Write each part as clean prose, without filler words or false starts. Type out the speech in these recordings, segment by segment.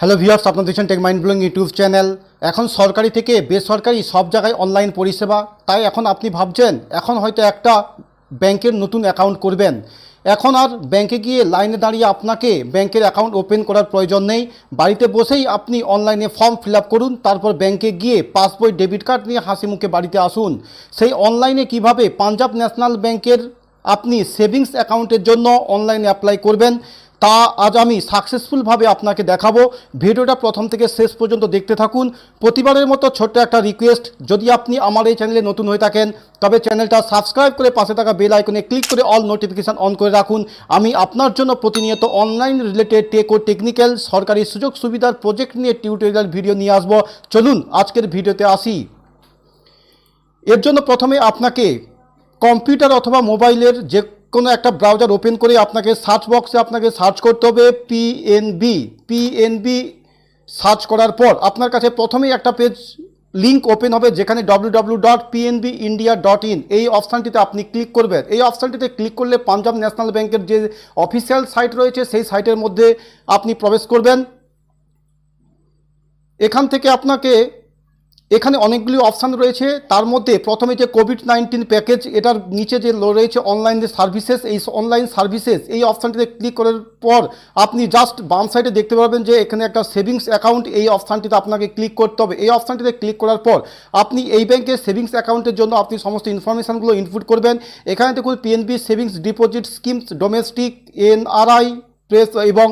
Hello viewers, আপনারা দেখছেন Tech Mind Blowing YouTube channel. এখন সরকারি থেকে বেসরকারি সব জায়গায় অনলাইন পরিষেবা। তাই এখন আপনি ভাবছেন এখন হয়তো একটা ব্যাংকের নতুন অ্যাকাউন্ট করবেন। এখন আর ব্যাংকে গিয়ে লাইনে দাঁড়িয়ে আপনাকে ব্যাংকের অ্যাকাউন্ট ওপেন করার প্রয়োজন নেই। বাড়িতে বসেই আপনি অনলাইনে ফর্ম ফিল আপ করুন, তারপর ব্যাংকে গিয়ে পাসবই ডেবিট কার্ড নিয়ে হাসি মুখে বাড়িতে আসুন। সেই অনলাইনে কিভাবে পাঞ্জাব ন্যাশনাল ব্যাংকের আপনি সেভিংস অ্যাকাউন্টের জন্য অনলাইনে অ্যাপ্লাই করবেন তা আজ আমি সাকসেসফুলভাবে আপনাকে দেখাবো। ভিডিওটা প্রথম থেকে শেষ পর্যন্ত দেখতে থাকুন। প্রতিবারের মতো ছোট্ট একটা রিকোয়েস্ট, যদি আপনি আমার এই চ্যানেলে নতুন হয়ে থাকেন তবে চ্যানেলটা সাবস্ক্রাইব করে পাশে থাকা বেল আইকনে ক্লিক করে অল নোটিফিকেশান অন করে রাখুন। আমি আপনার জন্য প্রতিনিয়ত অনলাইন রিলেটেড টেক ও টেকনিক্যাল সরকারি সুযোগ সুবিধার প্রজেক্ট নিয়ে টিউটোরিয়াল ভিডিও নিয়ে আসবো। চলুন আজকের ভিডিওতে আসি। এর জন্য প্রথমে আপনাকে কম্পিউটার অথবা মোবাইলের যে কোনো একটা ব্রাউজার ওপেন করে আপনাকে সার্চ বক্সে আপনাকে সার্চ করতে হবে পিএনবি। সার্চ করার পর আপনার কাছে প্রথমেই একটা পেজ লিঙ্ক ওপেন হবে যেখানে www.pnbindia.in এই অপশানটিতে আপনি ক্লিক করবেন। এই অপশানটিতে ক্লিক করলে পাঞ্জাব ন্যাশনাল ব্যাংকের যে অফিসিয়াল সাইট রয়েছে সেই সাইটের মধ্যে আপনি প্রবেশ করবেন। এখান থেকে আপনাকে এখানে অনেকগুলি অপশান রয়েছে, তার মধ্যে প্রথমে যে কোভিড-19 প্যাকেজ, এটার নিচে যে রয়েছে অনলাইন সার্ভিসেস, এই অনলাইন সার্ভিসেস এই অপশানটিতে ক্লিক করার পর আপনি জাস্ট বাম সাইডে দেখতে পাবেন যে এখানে একটা সেভিংস অ্যাকাউন্ট, এই অপশানটিতে আপনাকে ক্লিক করতে হবে। এই অপশানটিতে ক্লিক করার পর আপনি এই ব্যাংকের সেভিংস অ্যাকাউন্টের জন্য আপনি সমস্ত ইনফরমেশানগুলো ইনপুট করবেন। এখানে দেখুন PNB savings deposit schemes, domestic, NRI press এবং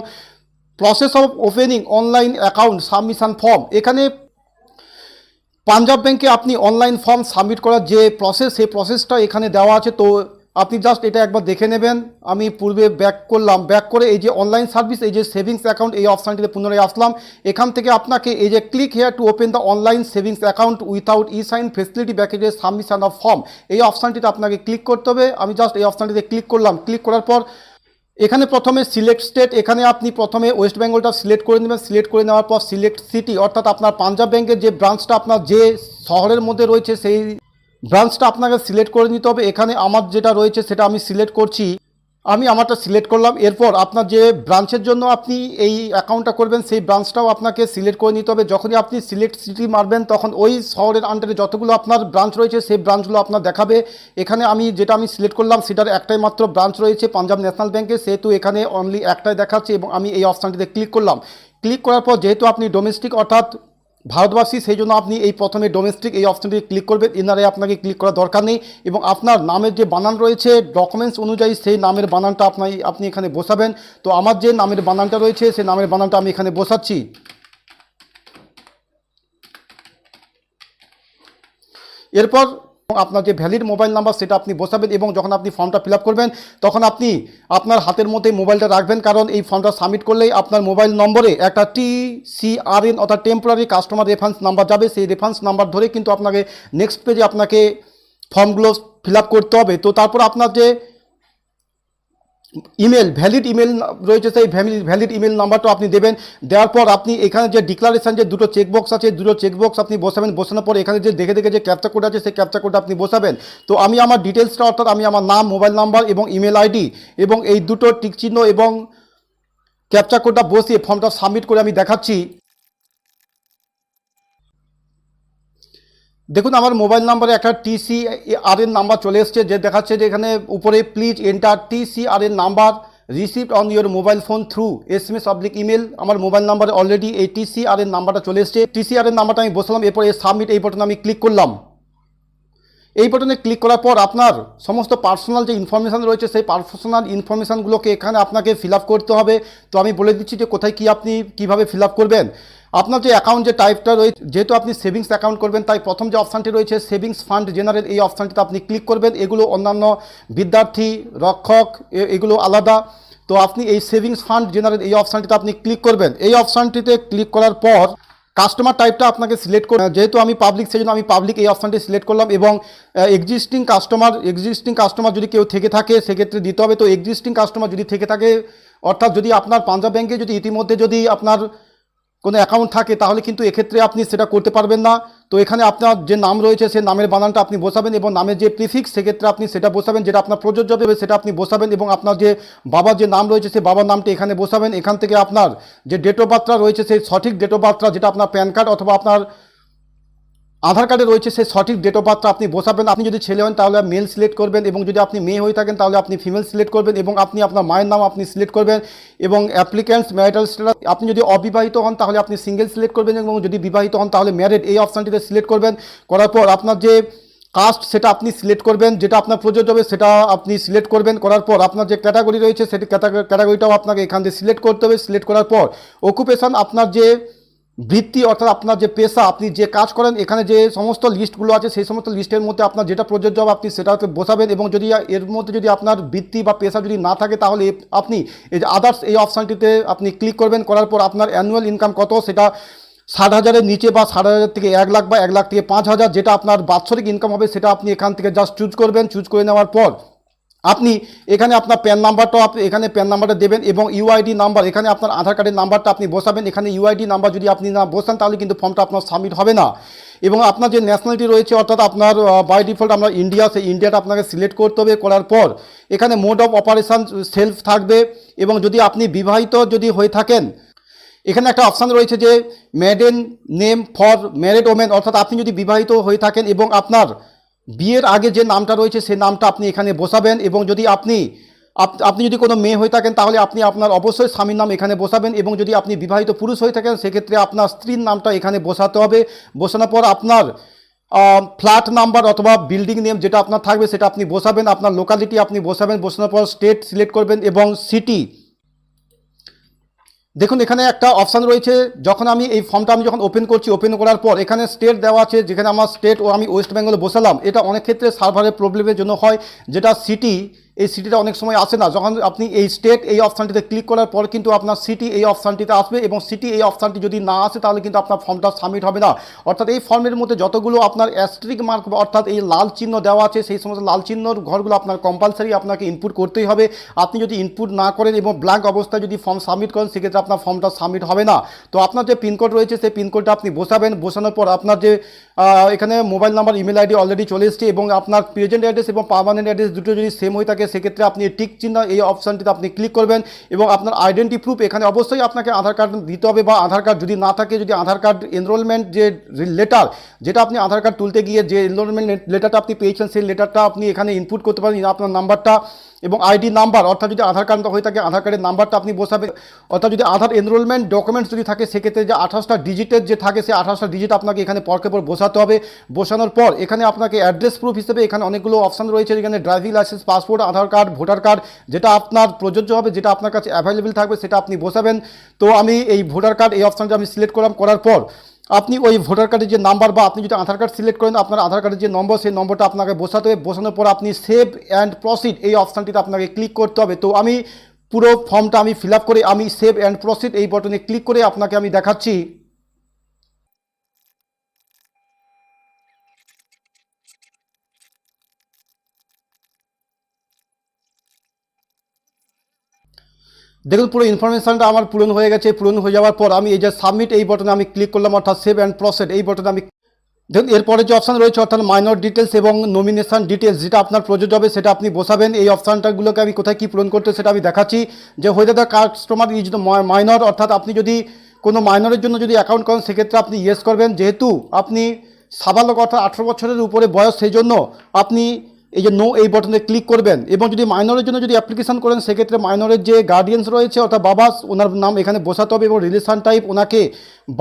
process of opening online account submission form. এখানে পাঞ্জাব ব্যাংকে আপনি অনলাইন ফর্ম সাবমিট করার যে প্রসেস, সেই প্রসেসটা এখানে দেওয়া আছে। তো আপনি জাস্ট এটা একবার দেখে নেবেন। আমি পূর্বে ব্যাক করলাম, ব্যাক করে এই যে অনলাইন সার্ভিস, এই যে সেভিংস অ্যাকাউন্ট, এই অপশানটিতে পুনরায় আসলাম। এখান থেকে আপনাকে এই যে click here to open the online savings account without e sign facility প্যাকেজের সাবমিশন অফ ফর্ম, এই অপশানটিতে আপনাকে ক্লিক করতে হবে। আমি জাস্ট এই অপশানটিতে ক্লিক করলাম। ক্লিক করার পর এখানে প্রথমে সিলেক্ট স্টেট, এখানে আপনি প্রথমে ওয়েস্ট বেঙ্গলটা সিলেক্ট করে নেবেন। সিলেক্ট করে নেওয়ার পর সিলেক্ট সিটি, অর্থাৎ আপনার পাঞ্জাব ব্যাংকের যে ব্রাঞ্চটা আপনার যে শহরের মধ্যে রয়েছে সেই ব্রাঞ্চটা আপনাকে সিলেক্ট করে নিতে হবে। এখানে আমার যেটা রয়েছে সেটা আমি সিলেক্ট করছি, আমি আমারটা সিলেক্ট করলাম। এরপর আপনার যে ব্রাঞ্চের জন্য আপনি এই অ্যাকাউন্টটা করবেন সেই ব্রাঞ্চটাও আপনাকে সিলেক্ট করে নিতে হবে। যখনই আপনি সিলেক্ট সিটি মারবেন তখন ওই শহরের আন্ডারে যতগুলো আপনার ব্রাঞ্চ রয়েছে সেই ব্রাঞ্চগুলো আপনার দেখাবে। এখানে আমি যেটা সিলেক্ট করলাম সেটার একটাই মাত্র ব্রাঞ্চ রয়েছে পাঞ্জাব ন্যাশনাল ব্যাংকে, সেহেতু এখানে অনলি একটাই দেখাচ্ছে এবং আমি এই অপশানটিতে ক্লিক করলাম। ক্লিক করার পর যেহেতু আপনি ডোমেস্টিক অর্থাৎ ভারতবাসী, সেই জন্য আপনি এই প্রথমে ডোমেস্টিক এই অপশানটি ক্লিক করবেন। এনআরআই আপনাকে ক্লিক করার দরকার নেই এবং আপনার নামের যে বানান রয়েছে ডকুমেন্টস অনুযায়ী সেই নামের বানানটা আপনি এখানে বসাবেন। তো আমার যে নামের বানানটা রয়েছে সেই নামের বানানটা আমি এখানে বসাচ্ছি। এরপর আপনার যে ভ্যালিড মোবাইল নাম্বার সেটা আপনি বসাবেন এবং যখন আপনি ফর্মটা ফিল আপ করবেন তখন আপনি আপনার হাতের মধ্যে মোবাইলটা রাখবেন, কারণ এই ফর্মটা সাবমিট করলেই আপনার মোবাইল নম্বরে একটা TCRN অর্থাৎ টেম্পোরারি কাস্টমার রেফারেন্স নাম্বার যাবে। সেই রেফারেন্স নাম্বার ধরে কিন্তু আপনাকে নেক্সট পেজে আপনাকে ফর্মগুলো ফিল আপ করতে হবে। তো তারপর আপনার যে ভ্যালিড ইমেল রয়েছে সেই ভ্যালিড ইমেল নাম্বারটা আপনি দেবেন। দেওয়ার পর আপনি এখানে যে ডিক্লারেশন যে দুটো চেকবক্স আছে, দুটো চেকবক্স আপনি বসাবেন। বসানোর পর এখানে যে দেখে যে ক্যাপচা কোড আছে সেই ক্যাপচা কোডটা আপনি বসাবেন। তো আমি আমার ডিটেলসটা অর্থাৎ আমি আমার নাম, মোবাইল নাম্বার এবং ইমেল আইডি এবং এই দুটো টিক চিহ্ন এবং ক্যাপচা কোডটা বসিয়ে ফর্মটা সাবমিট করে আমি দেখাচ্ছি। দেখুন আমার মোবাইল নাম্বারে একটা TCRN নাম্বার চলে এসছে, যে দেখাচ্ছে যে এখানে উপরে please enter TCRN number received on your mobile phone through SMS email. আমার মোবাইল নাম্বারে অলরেডি এই TCRN নাম্বারটা চলে এসছে। TCRN নাম্বারটা আমি বসালাম, এরপর এই সাবমিট এই বাটনে আমি ক্লিক করলাম। এই বাটনে ক্লিক করার পর আপনার সমস্ত পার্সোনাল যে ইনফরমেশান রয়েছে সেই পার্সোনাল ইনফরমেশানগুলোকে এখানে আপনাকে ফিল আপ করতে হবে। তো আমি বলে দিচ্ছি যে কোথায় কি আপনি কিভাবে ফিল আপ করবেন। আপনার যে অ্যাকাউন্ট যে টাইপটা রয়েছে, যেহেতু আপনি সেভিংস অ্যাকাউন্ট করবেন তাই প্রথম যে অপশানটি রয়েছে সেভিংস ফান্ড জেনারেল, এই অপশানটিতে আপনি ক্লিক করবেন। এগুলো অন্যান্য বিদ্যার্থী, রক্ষক এগুলো আলাদা। তো আপনি এই সেভিংস ফান্ড জেনারেল এই অপশানটিতে আপনি ক্লিক করবেন। এই অপশানটিতে ক্লিক করার পর কাস্টমার টাইপটা আপনাকে সিলেক্ট করে, যেহেতু আমি পাবলিক সেই জন্য আমি পাবলিক এই অপশানটি সিলেক্ট করলাম এবং এক্সিস্টিং কাস্টমার যদি কেউ থেকে থাকে সেক্ষেত্রে দিতে হবে। তো এক্সিস্টিং কাস্টমার যদি থেকে থাকে অর্থাৎ যদি আপনার পাঞ্জাব ব্যাংকে যদি ইতিমধ্যে যদি আপনার কোনো অ্যাকাউন্ট থাকে তাহলে কিন্তু এক্ষেত্রে আপনি সেটা করতে পারবেন না। তো এখানে আপনার যে নাম রয়েছে সেই নামের বানানটা আপনি বসাবেন এবং নামের যে প্রিফিক্স সেক্ষেত্রে আপনি সেটা বসাবেন, যেটা আপনার প্রযোজ্য হবে সেটা আপনি বসাবেন এবং আপনার যে বাবার যে নাম রয়েছে সেই বাবার নামটি এখানে বসাবেন। এখান থেকে আপনার যে ডেট অফ বার্থটা রয়েছে সেই সঠিক ডেট অফ বার্থটা, যেটা আপনার প্যান কার্ড অথবা আপনার আধার কার্ডে রয়েছে সেই সঠিক ডেট অফ বার্থটা আপনি বসাবেন। আপনি যদি ছেলে হন তাহলে মেল সিলেক্ট করবেন এবং যদি আপনি মেয়ে হয়ে থাকেন তাহলে আপনি ফিমেল সিলেক্ট করবেন এবং আপনি আপনার মায়ের নাম আপনি সিলেক্ট করবেন এবং অ্যাপ্লিক্যান্টস ম্যারিটাল স্ট্যাটাস, আপনি যদি অবিবাহিত হন তাহলে আপনি সিঙ্গেল সিলেক্ট করবেন এবং যদি বিবাহিত হন তাহলে ম্যারিড এই অপশানটিতে সিলেক্ট করবেন। করার পর আপনার যে কাস্ট সেটা আপনি সিলেক্ট করবেন, যেটা আপনার প্রযোজ্য হবে সেটা আপনি সিলেক্ট করবেন। করার পর আপনার যে ক্যাটাগরি রয়েছে সেটি ক্যাটাগরিটাও আপনাকে এখান থেকে সিলেক্ট করতে হবে। সিলেক্ট করার পর অকুপেশন, আপনার যে বৃত্তি অর্থাৎ আপনার যে পেশা, আপনি যে কাজ করেন, এখানে যে সমস্ত লিস্টগুলো আছে সেই সমস্ত লিস্টের মধ্যে আপনার যেটা প্রযোজ্য হবে আপনি সেটাকে বসাবেন এবং যদি এর মধ্যে যদি আপনার বৃত্তি বা পেশা যদি না থাকে তাহলে আপনি এই যে আদার্স এই অপশানটিতে আপনি ক্লিক করবেন। করার পর আপনার অ্যানুয়াল ইনকাম কত, সেটা 60,000-এর নিচে বা 60,000 থেকে 1 লাখ বা 1 লাখ থেকে 5,000, যেটা আপনার বাৎসরিক ইনকাম হবে সেটা আপনি এখান থেকে জাস্ট চুজ করবেন। চুজ করে নেওয়ার পর আপনি এখানে আপনার প্যান নাম্বারটাও আপনি এখানে প্যান নাম্বারটা দেবেন এবং ইউআইডি নাম্বার, এখানে আপনার আধার কার্ডের নাম্বারটা আপনি বসাবেন। এখানে ইউআইডি নাম্বার যদি আপনি না বসান তাহলে কিন্তু ফর্মটা আপনার সাবমিট হবে না। এবং আপনার যে ন্যাশনালিটি রয়েছে অর্থাৎ আপনার বাই ডিফল্ট আমরা ইন্ডিয়া, সেই ইন্ডিয়াটা আপনাকে সিলেক্ট করতে হবে। করার পর এখানে মোড অফ অপারেশন সেলফ থাকবে এবং যদি আপনি বিবাহিত যদি হয়ে থাকেন এখানে একটা অপশান রয়েছে যে maiden name for married women, অর্থাৎ আপনি যদি বিবাহিত হয়ে থাকেন এবং আপনার বিয়ের আগে যে নামটা রয়েছে সেই নামটা আপনি এখানে বসাবেন এবং যদি আপনি যদি কোনো মেয়ে হয়ে থাকেন তাহলে আপনি আপনার অবশ্যই স্বামীর নাম এখানে বসাবেন এবং যদি আপনি বিবাহিত পুরুষ হয়ে থাকেন সেক্ষেত্রে আপনার স্ত্রীর নামটা এখানে বসাতে হবে। বসানোর পর আপনার ফ্ল্যাট নাম্বার অথবা বিল্ডিং নেম যেটা আপনার থাকবে সেটা আপনি বসাবেন, আপনার লোকালিটি আপনি বসাবেন। বসানোর পর স্টেট সিলেক্ট করবেন এবং সিটি। দেখুন এখানে একটা অপশান রয়েছে, যখন আমি এই ফর্মটা আমি যখন ওপেন করছি, ওপেন করার পর এখানে স্টেট দেওয়া আছে, যেখানে আমার স্টেট ও আমি ওয়েস্ট বেঙ্গলে বসালাম। এটা অনেক ক্ষেত্রে সার্ভারের প্রবলেমের জন্য হয়, যেটা সিটি, এই সিটিটা অনেক সময় আসে না। যখন আপনি এই স্টেট এই অপশানটিতে ক্লিক করার পর কিন্তু আপনার সিটি এই অপশানটিতে আসবে এবং সিটি এই অপশানটি যদি না আসে তাহলে কিন্তু আপনার ফর্মটা সাবমিট হবে না। অর্থাৎ এই ফর্মের মধ্যে যতগুলো আপনার অ্যাস্টেরিক মার্ক অর্থাৎ এই লাল চিহ্ন দেওয়া আছে সেই সমস্ত লাল চিহ্নর ঘরগুলো আপনার কম্পালসারি আপনাকে ইনপুট করতেই হবে। আপনি যদি ইনপুট না করেন এবং ব্ল্যাঙ্ক অবস্থায় যদি ফর্ম সাবমিট করেন সেক্ষেত্রে আপনার ফর্মটা সাবমিট হবে না। তো আপনার যে পিনকোড রয়েছে সেই পিনকোডটা আপনি বসাবেন। বসানোর পর আপনার যে এখানে mobile number email ID already চলে এসেছে এবং আপনার প্রেজেন্ট অ্যাড্রেস এবং পার্মানেন্ট অ্যাড্রেস দুটো যদি সেম হয়ে থাকে সেক্ষেত্রে আপনি টিক চিহ্ন এই অপশানটিতে আপনি ক্লিক করবেন এবং আপনার আইডেন্টি প্রুফ এখানে অবশ্যই আপনাকে আধার কার্ড দিতে হবে বা আধার কার্ড যদি না থাকে, যদি আধার কার্ড এনরোলমেন্ট যে লেটার, যেটা আপনি আধার কার্ড তুলতে গিয়ে যে এনরোলমেন্ট লেটারটা আপনি পেয়েছেন সেই লেটারটা আপনি এখানে ইনপুট করতে পারেন, আপনার নাম্বারটা এবং আইডি নাম্বার, অর্থাৎ যদি আধার কার্ড হয়ে থাকে আধার কার্ডের নাম্বারটা আপনি বসাবেন। অর্থাৎ যদি আধার এনরোলমেন্ট ডকুমেন্টস যদি থাকে সেক্ষেত্রে যে 28টা ডিজিটের যে থাকে সেই 28টা ডিজিট আপনাকে এখানে পরকে পর বসাতে হবে। বসানোর পর এখানে আপনাকে অ্যাড্রেস প্রুফ হিসেবে এখানে অনেকগুলো অপশান রয়েছে, যেখানে ড্রাইভিং লাইসেন্স, পাসপোর্ট, আধার কার্ড, ভোটার কার্ড, যেটা আপনার প্রযোজ্য হবে, যেটা আপনার কাছে অ্যাভেলেবেল থাকবে সেটা আপনি বসাবেন। তো আমি এই ভোটার কার্ড এই অপশানটা আমি সিলেক্ট করলাম। করার পর আপনি ওই ভোটার কার্ডের যে নাম্বার বা আপনি যদি আধার কার্ড সিলেক্ট করেন আপনার আধার কার্ডের যে নম্বর সেই নম্বরটা আপনাকে বসাতে হবে। বসানোর পর আপনি সেভ অ্যান্ড প্রসিড এই অপশানটিতে আপনাকে ক্লিক করতে হবে। তো আমি পুরো ফর্মটা আমি ফিল আপ করে আমি সেভ অ্যান্ড প্রসিড এই বটনে ক্লিক করে আপনাকে আমি দেখাচ্ছি। দেখুন পুরো ইনফরমেশানটা আমার পূরণ হয়ে গেছে। পূরণ হয়ে যাওয়ার পর আমি এই যে সাবমিট এই বটনে আমি ক্লিক করলাম, অর্থাৎ সেভ অ্যান্ড প্রসিড এই বটনে আমি। দেখুন এরপরে যে অপশান রয়েছে অর্থাৎ মাইনর ডিটেলস এবং নমিনেশন ডিটেলস, যেটা আপনার প্রযোজ্য হবে সেটা আপনি বসাবেন। এই অপশানটাগুলোকে আমি কোথায় কী পূরণ করতে সেটা আমি দেখাচ্ছি। যে হয়ে দ্য কাস্টমার ইজ মাইনর, অর্থাৎ আপনি যদি কোনো মাইনরের জন্য যদি অ্যাকাউন্ট করেন সেক্ষেত্রে আপনি ইয়েস করবেন। যেহেতু আপনি সাবালক অর্থাৎ 18 বছরের উপরে বয়স সেই জন্য আপনি এই যে নো এই বটনে ক্লিক করবেন। এবং যদি মাইনরের জন্য যদি অ্যাপ্লিকেশন করেন সেক্ষেত্রে মাইনরের যে গার্ডিয়ানস রয়েছে অর্থাৎ বাবা, ওনার নাম এখানে বসাতে হবে এবং রিলেশন টাইপ ওনাকে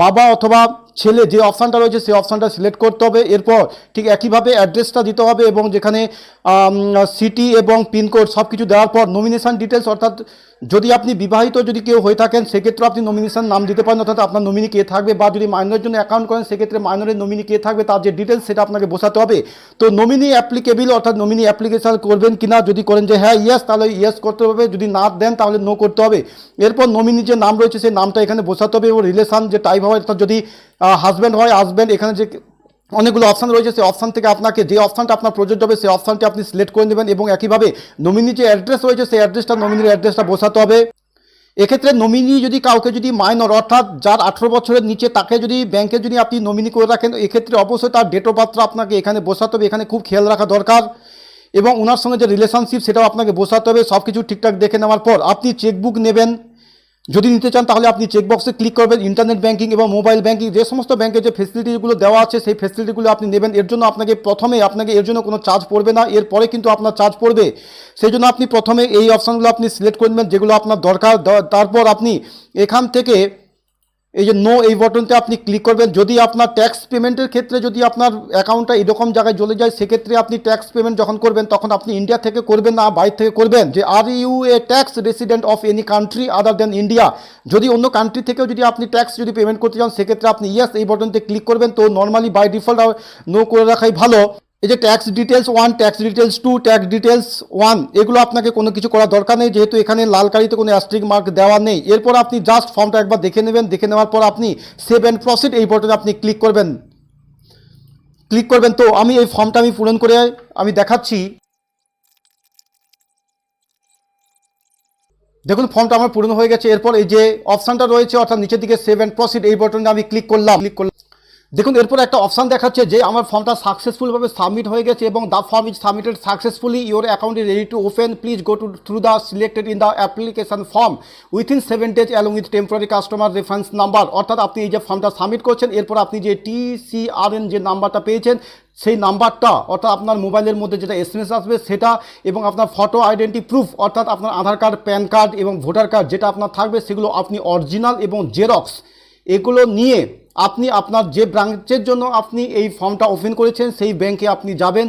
বাবা অথবা ছেলে যে অপশানটা রয়েছে সেই অপশানটা সিলেক্ট করতে হবে। এরপর ঠিক একইভাবে অ্যাড্রেসটা দিতে হবে এবং যেখানে সিটি এবং পিনকোড সব কিছু দেওয়ার পর নমিনেশন ডিটেলস, অর্থাৎ যদি আপনি বিবাহিত যদি কেউ হয়ে থাকেন সেক্ষেত্রে আপনি নমিনেশন নাম দিতে পারেন, অর্থাৎ আপনার নমিনি কে থাকবে, বা যদি মাইনরের জন্য অ্যাকাউন্ট করেন সেক্ষেত্রে মাইনরের নমিনি কে থাকবে তার যে ডিটেলস সেটা আপনাকে বসাতে হবে। তো নমিনি অ্যাপ্লিকেবল অর্থাৎ নমিনি অ্যাপ্লিকেশন করবেন কিনা, যদি করেন যে হ্যাঁ ইয়েস তাহলে ইয়েস করতে হবে, যদি না দেন তাহলে নো করতে হবে। এরপর নমিনি যে নাম রয়েছে সেই নামটা এখানে বসাতে হবে এবং রিলেশন যে টাইপ হয়, অর্থাৎ যদি হাজব্যান্ড হয় হাজব্যান্ড, এখানে যে অনেকগুলো অপশান রয়েছে সেই অপশান থেকে আপনাকে যে অপশানটা আপনার প্রযোজ্য হবে সেই অপশানটি আপনি সিলেক্ট করে নেবেন এবং একইভাবে নমিনি যে অ্যাড্রেস রয়েছে সেই অ্যাড্রেসটা নমিনির অ্যাড্রেসটা বসাতে হবে। এক্ষেত্রে নমিনি যদি কাউকে যদি মাইনর অর্থাৎ যার 18 বছরের নিচে তাকে যদি ব্যাংকে যদি আপনি নমিনি করে রাখেন, এক্ষেত্রে অবশ্যই তার ডেট অফ বার্থটা আপনাকে এখানে বসাতে হবে, এখানে খুব খেয়াল রাখা দরকার। এবং ওনার সঙ্গে যে রিলেশনশিপ সেটাও আপনাকে বসাতে হবে। সব কিছু ঠিকঠাক দেখে নেওয়ার পর আপনি চেকবুক নেবেন, যদি নিতে চান তাহলে আপনি চেকবক্সে ক্লিক করবেন। ইন্টারনেট ব্যাঙ্কিং এবং মোবাইল ব্যাঙ্কিং যে সমস্ত ব্যাংকে যে ফেসিলিটিগুলো দেওয়া আছে সেই ফেসিলিটিগুলো আপনি নেবেন। এর জন্য আপনাকে এর জন্য কোনো চার্জ পড়বে না, এরপরে কিন্তু আপনার চার্জ পড়বে। সেই জন্য আপনি প্রথমে এই অপশানগুলো আপনি সিলেক্ট করে নেবেন যেগুলো আপনার দরকার। তারপর আপনি এখান থেকে এই যে নো এই বাটনতে আপনি ক্লিক করবেন। যদি আপনার ট্যাক্স পেমেন্টের ক্ষেত্রে যদি আপনার অ্যাকাউন্টটা এরকম জায়গায় চলে যায়, সেক্ষেত্রে আপনি ট্যাক্স পেমেন্ট যখন করবেন তখন আপনি ইন্ডিয়া থেকে করবেন না, বাইরে থেকে করবেন। যে are you a tax resident of any country other than India, যদি অন্য কান্ট্রি থেকেও যদি আপনি ট্যাক্স যদি পেমেন্ট করতে চান সেক্ষেত্রে আপনি ইয়েস এই বাটনতে ক্লিক করবেন। তো নর্মালি বাই ডিফল্ট নো করে রাখাই ভালো। এই যে tax details 1, tax details 2, tax details 1 এগুলো আপনাকে কোনো কিছু করার দরকার নেই, যেহেতু এখানে লাল কালিতে কোনো অ্যাস্টেরিস্ক মার্ক দেওয়া নেই। এরপর আপনি জাস্ট ফর্মটা একবার দেখে নেবেন, দেখে নেওয়ার পর আপনি সেভ অ্যান্ড প্রসিড এই বাটনে আপনি ক্লিক করবেন। তো আমি এই ফর্মটা আমি পূরণ করে আমি দেখাচ্ছি। দেখুন ফর্মটা আমার পূরণ হয়ে গেছে। এরপর এই যে অপশানটা রয়েছে অর্থাৎ নিচের দিকে সেভ অ্যান্ড প্রসিড এই বাটনে আমি ক্লিক করলাম। দেখুন এরপর একটা অপশান দেখাচ্ছে যে আমার ফর্মটা সাকসেসফুলভাবে সাবমিট হয়ে গেছে এবং the form is submitted successfully, your account is ready to open, please go to through the selected in the application form within 7 days along with temporary customer reference number. অর্থাৎ আপনি এই যে ফর্মটা সাবমিট করছেন, এরপর আপনি যে TCRN যে নাম্বারটা পেয়েছেন সেই নাম্বারটা অর্থাৎ আপনার মোবাইলের মধ্যে যেটা SMS আসবে সেটা, এবং আপনার ফটো আইডেন্টি প্রুফ অর্থাৎ আপনার আধার কার্ড, প্যান কার্ড এবং ভোটার কার্ড যেটা আপনার থাকবে সেগুলো আপনি অরিজিনাল এবং জেরক্স এগুলো নিয়ে আপনি আপনার যে ব্রাঞ্চের জন্য আপনি এই ফর্মটা ওপেন করেছেন সেই ব্যাংকে আপনি যাবেন।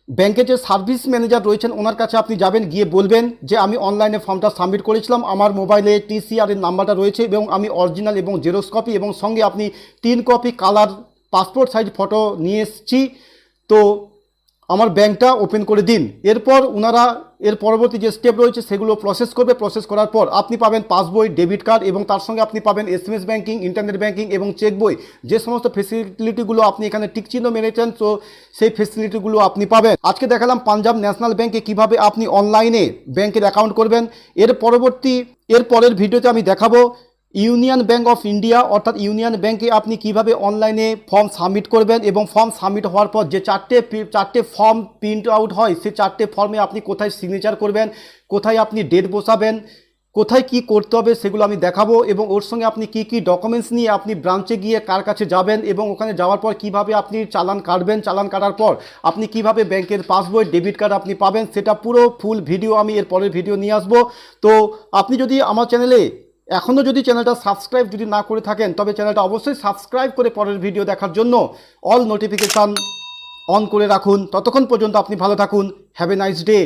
ব্যাংকে যে সার্ভিস ম্যানেজার রয়েছেন ওনার কাছে আপনি যাবেন, গিয়ে বলবেন যে আমি অনলাইনে ফর্মটা সাবমিট করেছিলাম, আমার মোবাইলে TCR এর নাম্বারটা রয়েছে এবং আমি অরিজিনাল এবং জেরক্স কপি এবং সঙ্গে আপনি 3 copy colour passport size photo নিয়ে এসেছি, তো আমার ব্যাংকটা ওপেন করে দিন। এরপর ওনারা এর পরবর্তী যে স্টেপ রয়েছে সেগুলো প্রসেস করবে। প্রসেস করার পর আপনি পাবেন পাসবই, ডেবিট কার্ড এবং তার সঙ্গে আপনি পাবেন SMS ব্যাঙ্কিং, ইন্টারনেট ব্যাঙ্কিং এবং চেক বই। যে সমস্ত ফেসিলিটিগুলো আপনি এখানে টিকচিহ্ন মেরেছেন তো সেই ফেসিলিটিগুলো আপনি পাবেন। আজকে দেখালাম পাঞ্জাব ন্যাশনাল ব্যাঙ্কে কিভাবে আপনি অনলাইনে ব্যাংকের অ্যাকাউন্ট করবেন। এর পরের ভিডিওতে আমি দেখাবো ইউনিয়ন ব্যাঙ্ক অফ ইন্ডিয়া অর্থাৎ ইউনিয়ন ব্যাঙ্কে আপনি কিভাবে অনলাইনে ফর্ম সাবমিট করবেন এবং ফর্ম সাবমিট হওয়ার পর যে চারটে ফর্ম প্রিন্ট আউট হয় সেই 4টে ফর্মে আপনি কোথায় সিগনেচার করবেন, কোথায় আপনি ডেট বসাবেন, কোথায় কি করতে হবে সেগুলো আমি দেখাবো এবং ওর সঙ্গে আপনি কি ডকুমেন্টস নিয়ে আপনি ব্রাঞ্চে গিয়ে কার কাছে যাবেন এবং ওখানে যাওয়ার পর কিভাবে আপনি চালান কাটবেন, চালান কাটার পর আপনি কিভাবে ব্যাংকের পাসবই, ডেবিট কার্ড আপনি পাবেন, সেটা পুরো ফুল ভিডিও আমি এর পরের ভিডিও নিয়ে আসবো। তো আপনি যদি আমার চ্যানেলে এখনও যদি চ্যানেলটা সাবস্ক্রাইব যদি না করে থাকেন তবে চ্যানেলটা অবশ্যই সাবস্ক্রাইব করে পরের ভিডিও দেখার জন্য অল নোটিফিকেশান অন করে রাখুন। ততক্ষণ পর্যন্ত আপনি ভালো থাকুন। Have a nice day.